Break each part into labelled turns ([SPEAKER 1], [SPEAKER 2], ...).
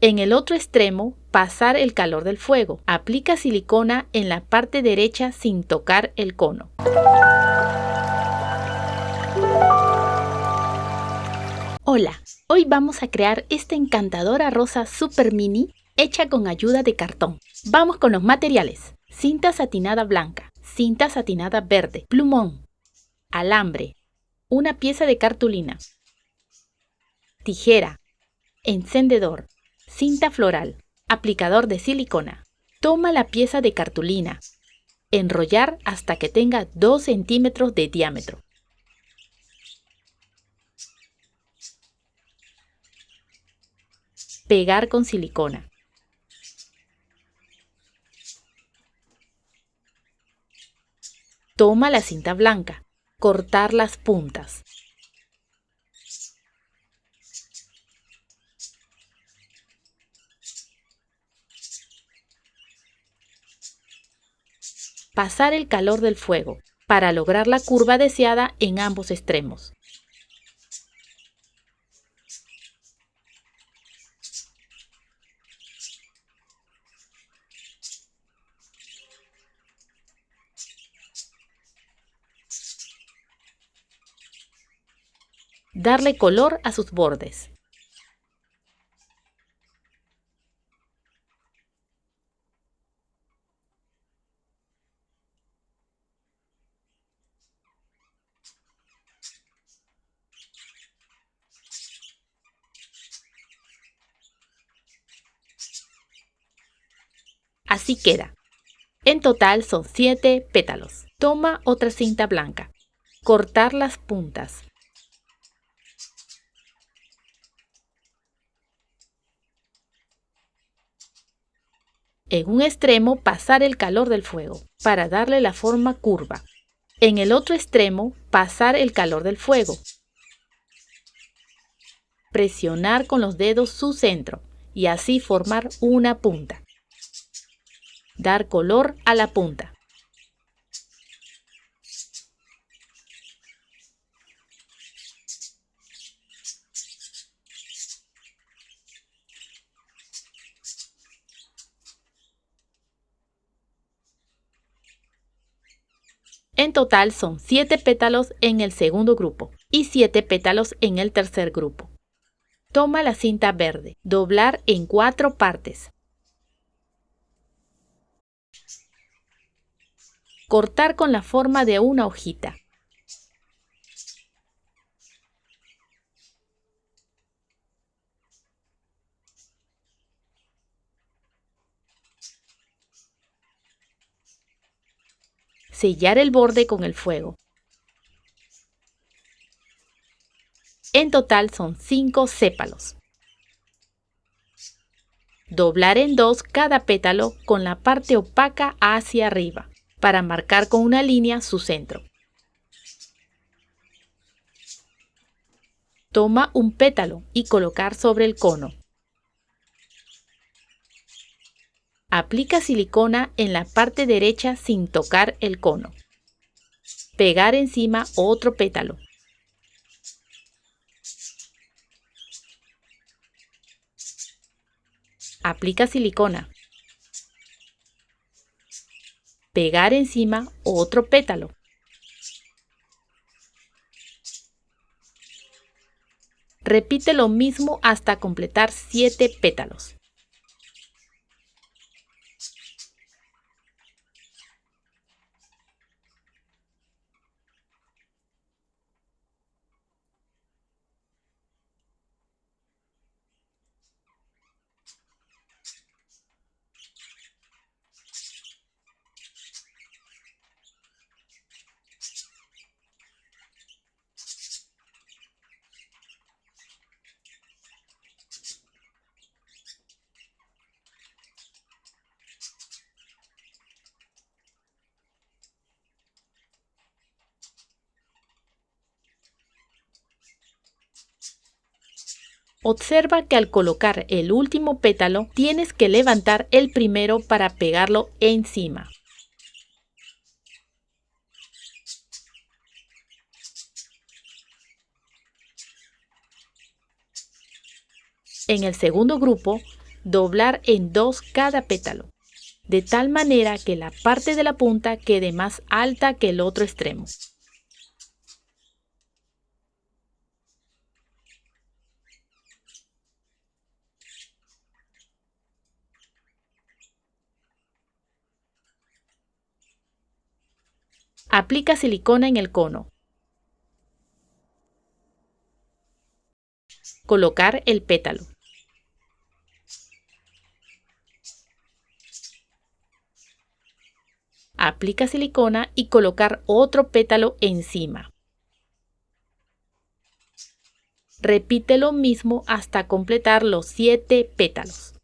[SPEAKER 1] En el otro extremo, pasar el calor del fuego. Aplica silicona en la parte derecha sin tocar el cono. Hola, hoy vamos a crear esta encantadora rosa super mini hecha con ayuda de cartón. Vamos con los materiales: cinta satinada blanca, cinta satinada verde, plumón, alambre, una pieza de cartulina, tijera, encendedor, cinta floral, aplicador de silicona. Toma la pieza de cartulina, enrollar hasta que tenga 2 centímetros de diámetro. Pegar con silicona. Toma la cinta blanca, cortar las puntas. Pasar el calor del fuego para lograr la curva deseada en ambos extremos. Darle color a sus bordes. Así queda. En total son 7 pétalos. Toma otra cinta blanca. Cortar las puntas. En un extremo pasar el calor del fuego para darle la forma curva. En el otro extremo pasar el calor del fuego. Presionar con los dedos su centro y así formar una punta. Dar color a la punta. En total son 7 pétalos en el segundo grupo y 7 pétalos en el tercer grupo. Toma la cinta verde, doblar en 4 partes. Cortar con la forma de una hojita. Sellar el borde con el fuego. En total son 5 sépalos. Doblar en 2 cada pétalo con la parte opaca hacia arriba, para marcar con una línea su centro. Toma un pétalo y colocar sobre el cono. Aplica silicona en la parte derecha sin tocar el cono. Pegar encima otro pétalo. Aplica silicona. Pegar encima otro pétalo. Repite lo mismo hasta completar 7 pétalos. Observa que al colocar el último pétalo tienes que levantar el primero para pegarlo encima. En el segundo grupo, Doblar en dos cada pétalo, de tal manera que la parte de la punta quede más alta que el otro extremo. Aplica silicona en el cono. Colocar el pétalo. Aplica silicona y colocar otro pétalo encima. Repite lo mismo hasta completar los 7 pétalos.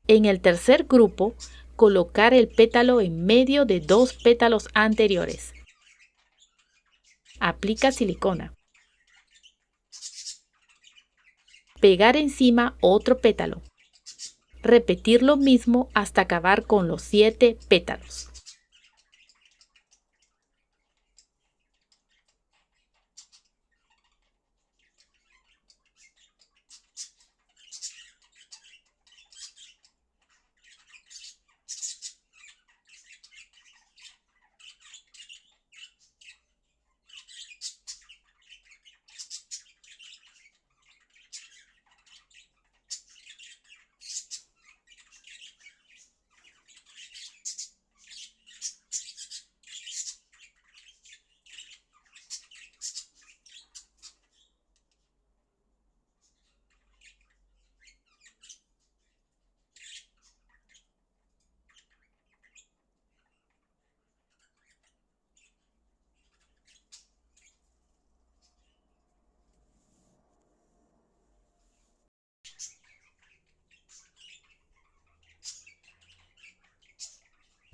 [SPEAKER 1] En el tercer grupo, colocar el pétalo en medio de 2 pétalos anteriores. Aplica silicona. Pegar encima otro pétalo. Repetir lo mismo hasta acabar con los 7 pétalos.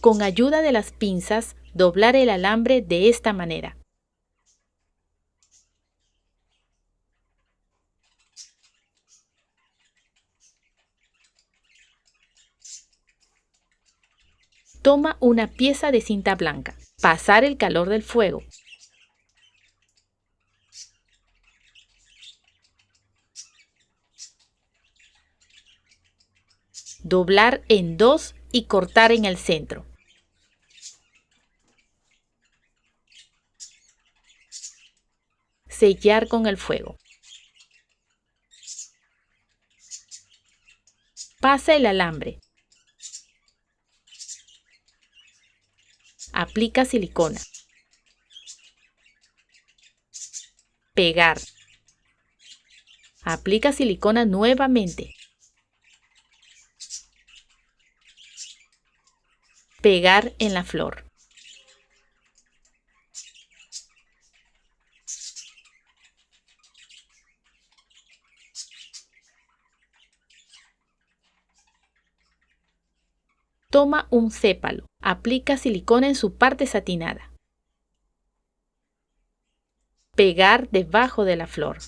[SPEAKER 1] Con ayuda de las pinzas, doblar el alambre de esta manera. Toma una pieza de cinta blanca. Pasar el calor del fuego. Doblar en dos y cortar en el centro. Sellar con el fuego. Pasa el alambre. Aplica silicona. Pegar. Aplica silicona nuevamente. Pegar en la flor. Toma un sépalo. Aplica silicona en su parte satinada. Pegar debajo de la flor.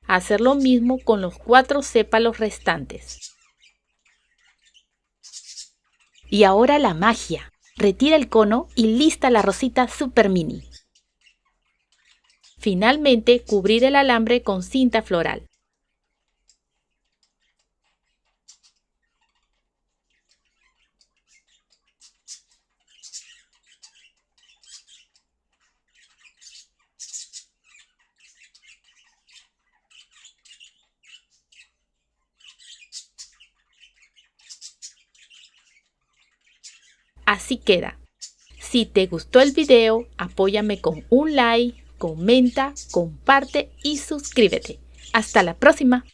[SPEAKER 1] Hacer lo mismo con los 4 sépalos restantes. Y ahora la magia. Retira el cono y lista la rosita Super Mini. Finalmente, cubrir el alambre con cinta floral. Así queda. Si te gustó el video, apóyame con un like, comenta, comparte y suscríbete. ¡Hasta la próxima!